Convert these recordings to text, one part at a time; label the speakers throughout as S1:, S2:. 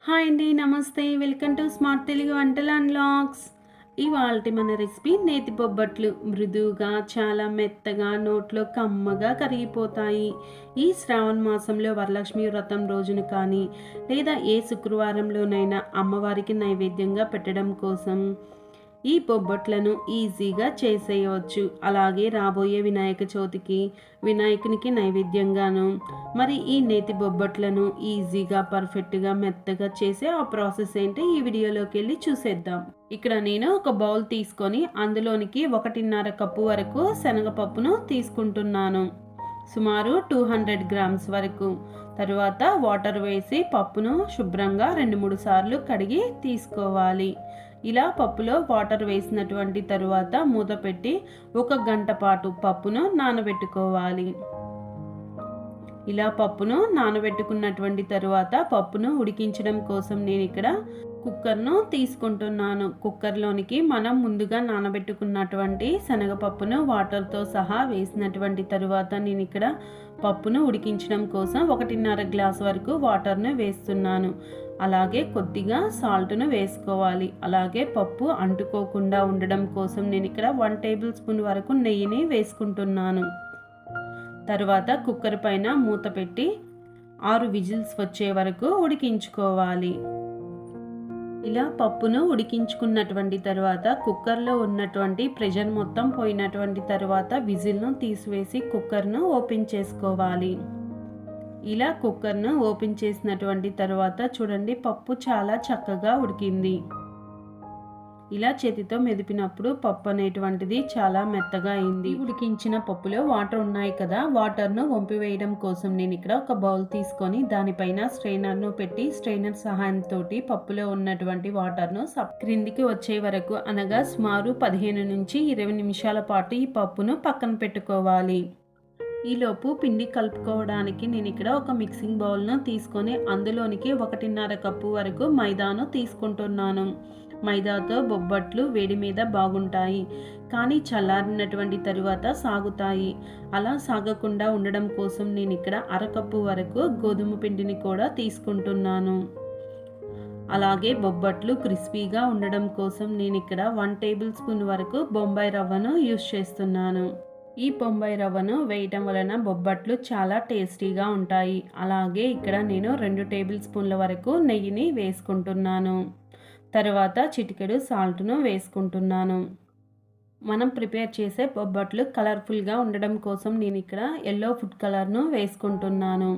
S1: Hi అండి, నమస్తే. Welcome to smart Telugu వంటలు అండ్ వ్లాగ్స్. ఇవాల్టి మన రెసిపీ నేతి బొబ్బట్లు. మృదువుగా, చాలా మెత్తగా, నోట్లో కమ్మగా కరిగిపోతాయి. ఈ శ్రావణ మాసంలో వరలక్ష్మి వ్రతం రోజున కానీ లేదా ఏ శుక్రవారంలోనైనా అమ్మవారికి నైవేద్యంగా పెట్టడం కోసం ఈ బొబ్బట్లను ఈజీగా చేసేయవచ్చు. అలాగే రాబోయే వినాయక చవితికి వినాయకునికి నైవేద్యంగాను మరి ఈ నేతి బొబ్బట్లను ఈజీగా పర్ఫెక్ట్గా మెత్తగా చేసే ఆ ప్రాసెస్ ఏంటి ఈ వీడియోలోకి వెళ్ళి చూసేద్దాం. ఇక్కడ నేను ఒక బౌల్ తీసుకొని అందులోనికి 1.5 కప్పు వరకు శనగపప్పును తీసుకుంటున్నాను. సుమారు 200 గ్రామ్స్ వరకు. తరువాత వాటర్ వేసి పప్పును శుభ్రంగా 2-3 సార్లు కడిగి తీసుకోవాలి. ఇలా పప్పులో వాటర్ వేసినటువంటి తరువాత మూత పెట్టి 1 గంట పాటు పప్పును నానబెట్టుకోవాలి. ఇలా పప్పును నానబెట్టుకున్నటువంటి తరువాత పప్పును ఉడికించడం కోసం నేను ఇక్కడ కుక్కర్ను తీసుకుంటున్నాను. కుక్కర్లోనికి మనం ముందుగా నానబెట్టుకున్నటువంటి శనగపప్పును వాటర్తో సహా వేసినటువంటి తరువాత నేను ఇక్కడ పప్పును ఉడికించడం కోసం 1.5 గ్లాస్ వరకు వాటర్ను వేస్తున్నాను. అలాగే కొద్దిగా సాల్ట్ను వేసుకోవాలి. అలాగే పప్పు అంటుకోకుండా ఉండడం కోసం నేను ఇక్కడ 1 టేబుల్ స్పూన్ వరకు నెయ్యిని వేసుకుంటున్నాను. తర్వాత కుక్కర్ పైన మూత పెట్టి 6 విజిల్స్ వచ్చే వరకు ఉడికించుకోవాలి. ఇలా పప్పును ఉడికించుకున్నటువంటి తర్వాత కుక్కర్లో ఉన్నటువంటి ప్రెషర్ మొత్తం పోయినటువంటి తర్వాత విజిల్ను తీసివేసి కుక్కర్ను ఓపెన్ చేసుకోవాలి. ఇలా కుక్కర్ను ఓపెన్ చేసినటువంటి తర్వాత చూడండి, పప్పు చాలా చక్కగా ఉడికింది. ఇలా చేతితో మెదిపినప్పుడు పప్పు అనేటువంటిది చాలా మెత్తగా అయింది. ఉడికించిన పప్పులో వాటర్ ఉన్నాయి కదా, వాటర్ను వంపివేయడం కోసం నేను ఇక్కడ ఒక బౌల్ తీసుకొని దానిపైన స్ట్రైనర్ను పెట్టి స్ట్రైనర్ సహాయంతో పప్పులో ఉన్నటువంటి వాటర్ను క్రిందికి వచ్చే వరకు అనగా సుమారు 15 నుంచి 20 నిమిషాల పాటు ఈ పప్పును పక్కన పెట్టుకోవాలి. ఈలోపు పిండి కలుపుకోవడానికి నేను ఇక్కడ ఒక మిక్సింగ్ బౌల్ను తీసుకొని అందులోనికి 1.5 కప్పు వరకు మైదాను తీసుకుంటున్నాను. మైదాతో బొబ్బట్లు వేడి మీద బాగుంటాయి, కానీ చల్లారినటువంటి తరువాత సాగుతాయి. అలా సాగకుండా ఉండడం కోసం నేను ఇక్కడ 1/2 కప్పు వరకు గోధుమ పిండిని కూడా తీసుకుంటున్నాను. అలాగే బొబ్బట్లు క్రిస్పీగా ఉండడం కోసం నేను ఇక్కడ 1 టేబుల్ స్పూన్ వరకు బొంబాయి రవ్వను యూస్ చేస్తున్నాను. ఈ బొంబాయి రవ్వను వేయటం వలన బొబ్బట్లు చాలా టేస్టీగా ఉంటాయి. అలాగే ఇక్కడ నేను 2 టేబుల్ స్పూన్ల వరకు నెయ్యిని వేసుకుంటున్నాను. తర్వాత చిటికెడు సాల్ట్ను వేసుకుంటున్నాను. మనం ప్రిపేర్ చేసే బొబ్బట్లు కలర్ఫుల్గా ఉండడం కోసం నేను ఇక్కడ ఎల్లో ఫుడ్ కలర్ను వేసుకుంటున్నాను.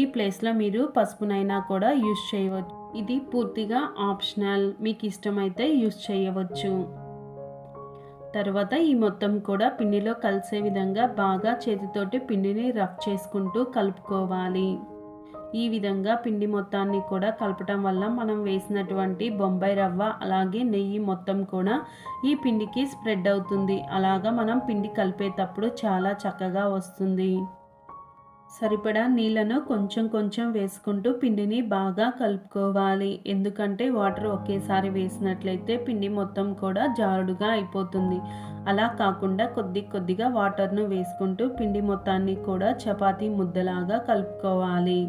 S1: ఈ ప్లేస్లో మీరు పసుపునైనా కూడా యూస్ చేయవచ్చు. ఇది పూర్తిగా ఆప్షనల్, మీకు ఇష్టమైతే యూస్ చేయవచ్చు. తర్వాత ఈ మొత్తం కూడా పిండిలో కలిసే విధంగా బాగా చేతితోటి పిండిని రఫ్ చేసుకుంటూ కలుపుకోవాలి. ఈ విధంగా పిండి మొత్తాన్ని కూడా కలపటం వల్ల మనం వేసినటువంటి బొంబాయి రవ్వ అలాగే నెయ్యి మొత్తం కూడా ఈ పిండికి స్ప్రెడ్ అవుతుంది. అలాగా మనం పిండి కలిపేటప్పుడు చాలా చక్కగా వస్తుంది. సరిపడా నీళ్ళను కొంచెం కొంచెం వేసుకుంటూ పిండిని బాగా కలుపుకోవాలి. ఎందుకంటే వాటర్ ఒకేసారి వేసినట్లయితే పిండి మొత్తం కూడా జారుడుగా అయిపోతుంది. అలా కాకుండా కొద్దిగా వాటర్ను వేసుకుంటూ పిండి మొత్తాన్ని కూడా చపాతీ ముద్దలాగా కలుపుకోవాలి.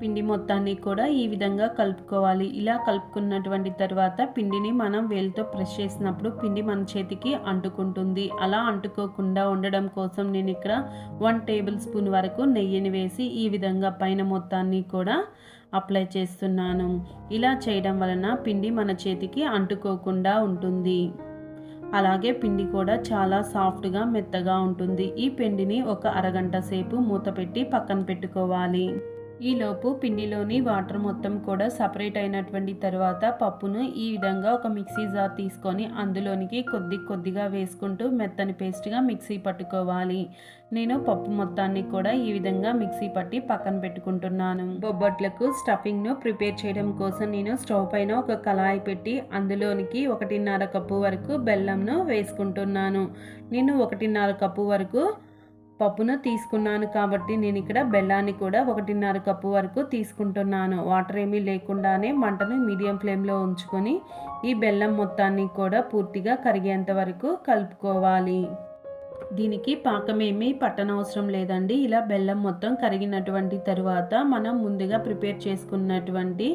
S1: పిండి మొత్తాన్ని కూడా ఈ విధంగా కలుపుకోవాలి. ఇలా కలుపుకున్నటువంటి తర్వాత పిండిని మనం వేలుతో ప్రెస్ చేసినప్పుడు పిండి మన చేతికి అంటుకుంటుంది. అలా అంటుకోకుండా ఉండడం కోసం నేను ఇక్కడ 1 టేబుల్ స్పూన్ వరకు నెయ్యిని వేసి ఈ విధంగా పైన మొత్తాన్ని కూడా అప్లై చేస్తున్నాను. ఇలా చేయడం వలన పిండి మన చేతికి అంటుకోకుండా ఉంటుంది. అలాగే పిండి కూడా చాలా సాఫ్ట్గా మెత్తగా ఉంటుంది. ఈ పిండిని ఒక అరగంట సేపు మూత పెట్టి పక్కన పెట్టుకోవాలి. ఈలోపు పిండిలోని వాటర్ మొత్తం కూడా సపరేట్ అయినటువంటి తర్వాత పప్పును ఈ విధంగా ఒక మిక్సీ జార్ తీసుకొని అందులోనికి కొద్దిగా వేసుకుంటూ మెత్తని పేస్ట్గా మిక్సీ పట్టుకోవాలి. నేను పప్పు మొత్తాన్ని కూడా ఈ విధంగా మిక్సీ పట్టి పక్కన పెట్టుకుంటున్నాను. బొబ్బట్లకు స్టఫింగ్ను ప్రిపేర్ చేయడం కోసం నేను స్టవ్ పైన ఒక కళాయి పెట్టి అందులోనికి 1.5 కప్పు వరకు బెల్లంను వేసుకుంటున్నాను. నేను 1.5 కప్పు వరకు పప్పును తీసుకున్నాను కాబట్టి నేను ఇక్కడ బెల్లాన్ని కూడా 1.5 కప్పు వరకు తీసుకుంటున్నాను. వాటర్ ఏమీ లేకుండానే మంటను మీడియం ఫ్లేమ్లో ఉంచుకొని ఈ బెల్లం మొత్తాన్ని కూడా పూర్తిగా కరిగేంత వరకు కలుపుకోవాలి. దీనికి పాకమేమీ పట్టనవసరం లేదండి. ఇలా బెల్లం మొత్తం కరిగినటువంటి తరువాత మనం ముందుగా ప్రిపేర్ చేసుకున్నటువంటి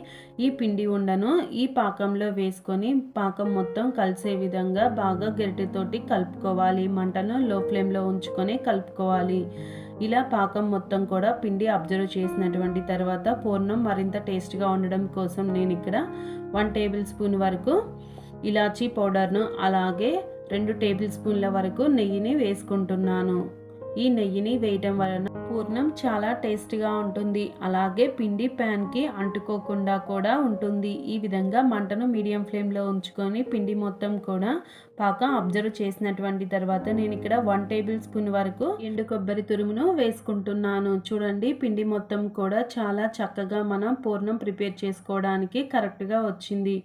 S1: ఈ పిండి ఉండను ఈ పాకంలో వేసుకొని పాకం మొత్తం కలిసే విధంగా బాగా గరిటెతోటి కలుపుకోవాలి. మంటను లో ఫ్లేమ్లో ఉంచుకొని కలుపుకోవాలి. ఇలా పాకం మొత్తం కూడా పిండి అబ్జర్వ్ చేసినటువంటి తర్వాత పూర్ణం మరింత టేస్ట్గా ఉండడం కోసం నేను ఇక్కడ 1 టేబుల్ స్పూన్ వరకు ఇలాచీ పౌడర్ను అలాగే 2 టేబుల్ స్పూన్ల వరకు నెయ్యిని వేసుకుంటున్నాను. ఈ నెయ్యిని వేయటం వలన పూర్ణం చాలా టేస్టీగా ఉంటుంది. అలాగే పిండి ప్యాన్కి అంటుకోకుండా కూడా ఉంటుంది. ఈ విధంగా మంటను మీడియం ఫ్లేమ్లో ఉంచుకొని పిండి మొత్తం కూడా పాకం అబ్జర్వ్ చేసినటువంటి తర్వాత నేను ఇక్కడ 1 టేబుల్ స్పూన్ వరకు ఎండు కొబ్బరి తురుమును వేసుకుంటున్నాను. చూడండి పిండి మొత్తం కూడా చాలా చక్కగా మనం పూర్ణం ప్రిపేర్ చేసుకోవడానికి కరెక్ట్గా వచ్చింది.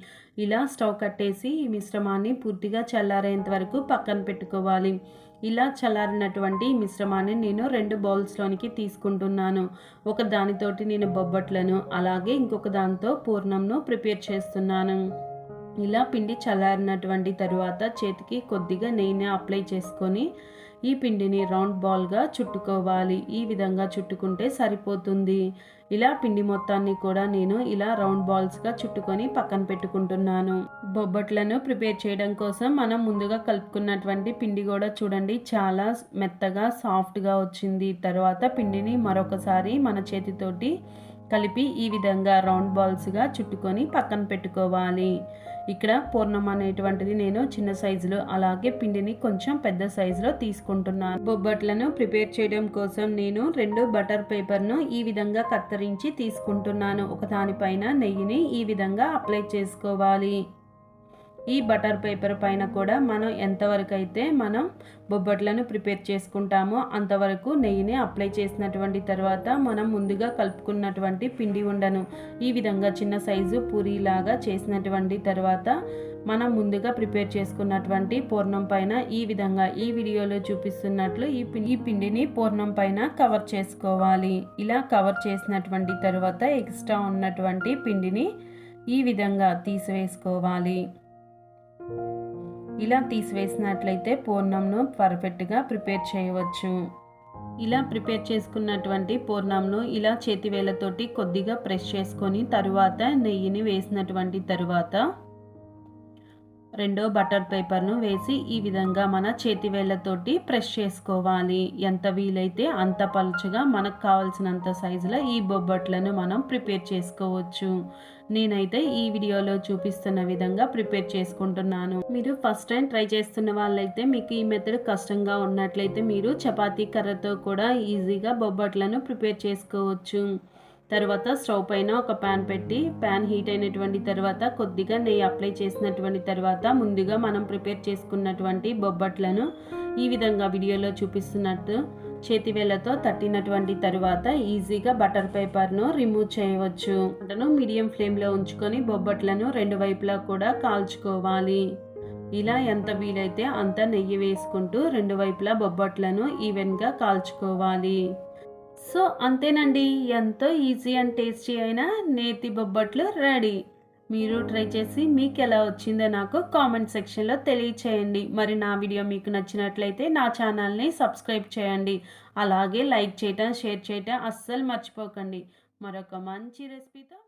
S1: ఇలా స్టవ్ కట్టేసి ఈ మిశ్రమాన్ని పూర్తిగా చల్లారేంత వరకు పక్కన పెట్టుకోవాలి. ఇలా చల్లారినటువంటి ఈ మిశ్రమాన్ని నేను 2 బౌల్స్లోనికి తీసుకుంటున్నాను. ఒక దానితోటి నేను బొబ్బట్లను అలాగే ఇంకొక దాంతో పూర్ణంను ప్రిపేర్ చేస్తున్నాను. ఇలా పిండి చల్లారినటువంటి తరువాత చేతికి కొద్దిగా నెయ్యిని అప్లై చేసుకొని ఈ పిండిని రౌండ్ బాల్గా చుట్టుకోవాలి. ఈ విధంగా చుట్టుకుంటే సరిపోతుంది. ఇలా పిండి మొత్తాన్ని కూడా నేను ఇలా రౌండ్ బాల్స్గా చుట్టుకొని పక్కన పెట్టుకుంటున్నాను. బొబ్బట్లను ప్రిపేర్ చేయడం కోసం మనం ముందుగా కలుపుకున్నటువంటి పిండి కూడా చూడండి చాలా మెత్తగా సాఫ్ట్గా వచ్చింది. తర్వాత పిండిని మరొకసారి మన చేతితోటి కలిపి ఈ విధంగా రౌండ్ బాల్స్గా చుట్టుకొని పక్కన పెట్టుకోవాలి. ఇక్కడ పూర్ణం అనేటువంటిది నేను చిన్న సైజులో అలాగే పిండిని కొంచెం పెద్ద సైజులో తీసుకుంటున్నాను. బొబ్బట్లను ప్రిపేర్ చేయడం కోసం నేను 2 బటర్ పేపర్ను ఈ విధంగా కత్తిరించి తీసుకుంటున్నాను. ఒక దానిపైన నెయ్యిని ఈ విధంగా అప్లై చేసుకోవాలి. ఈ బటర్ పేపర్ పైన కూడా మనం ఎంతవరకు అయితే మనం బొబ్బట్లను ప్రిపేర్ చేసుకుంటామో అంతవరకు నెయ్యిని అప్లై చేసినటువంటి తర్వాత మనం ముందుగా కలుపుకున్నటువంటి పిండి ఉండను ఈ విధంగా చిన్న సైజు పూరీలాగా చేసినటువంటి తర్వాత మనం ముందుగా ప్రిపేర్ చేసుకున్నటువంటి పూర్ణం పైన ఈ విధంగా ఈ వీడియోలో చూపిస్తున్నట్లు ఈ పిండిని పూర్ణం పైన కవర్ చేసుకోవాలి. ఇలా కవర్ చేసినటువంటి తర్వాత ఎక్స్ట్రా ఉన్నటువంటి పిండిని ఈ విధంగా తీసివేసుకోవాలి. ఇలా తీసివేసినట్లయితే పూర్ణంను పర్ఫెక్ట్గా ప్రిపేర్ చేయవచ్చు. ఇలా ప్రిపేర్ చేసుకున్నటువంటి పూర్ణంను ఇలా చేతివేళ్ళతోటి కొద్దిగా ప్రెస్ చేసుకొని తరువాత నెయ్యిని వేసినటువంటి తరువాత 2వ బటర్ పేపర్ను వేసి ఈ విధంగా మన చేతివేళ్ళతోటి ప్రెస్ చేసుకోవాలి. ఎంత వీలైతే అంత పలుచగా మనకు కావాల్సినంత సైజులో ఈ బొబ్బట్లను మనం ప్రిపేర్ చేసుకోవచ్చు. నేనైతే ఈ వీడియోలో చూపిస్తున్న విధంగా ప్రిపేర్ చేసుకుంటున్నాను. మీరు ఫస్ట్ టైం ట్రై చేస్తున్న వాళ్ళైతే మీకు ఈ మెథడ్ కష్టంగా ఉన్నట్లయితే మీరు చపాతీ కర్రతో కూడా ఈజీగా బొబ్బట్లను ప్రిపేర్ చేసుకోవచ్చు. తర్వాత స్టవ్ పైన ఒక ప్యాన్ పెట్టి ప్యాన్ హీట్ అయినటువంటి తర్వాత కొద్దిగా నెయ్యి అప్లై చేసినటువంటి తర్వాత ముందుగా మనం ప్రిపేర్ చేసుకున్నటువంటి బొబ్బట్లను ఈ విధంగా వీడియోలో చూపిస్తున్నట్టు చేతివేళ్లతో తట్టినటువంటి తర్వాత ఈజీగా బటర్ పేపర్ను రిమూవ్ చేయవచ్చు. మంటను మీడియం ఫ్లేమ్లో ఉంచుకొని బొబ్బట్లను 2 వైపులా కూడా కాల్చుకోవాలి. ఇలా ఎంత వీలైతే అంత నెయ్యి వేసుకుంటూ 2 వైపులా బొబ్బట్లను ఈవెన్గా కాల్చుకోవాలి. సో అంతేనండి, ఎంతో ఈజీ అండ్ టేస్టీ అయిన నేతి బొబ్బట్లు రెడీ. మీరు ట్రై చేసి మీకు ఎలా వచ్చిందో నాకు కామెంట్ సెక్షన్లో తెలియచేయండి. మరి నా వీడియో మీకు నచ్చినట్లయితే నా ఛానల్ని సబ్స్క్రైబ్ చేయండి. అలాగే లైక్ చేయటం షేర్ చేయటం అస్సలు మర్చిపోకండి. మరొక మంచి రెసిపీతో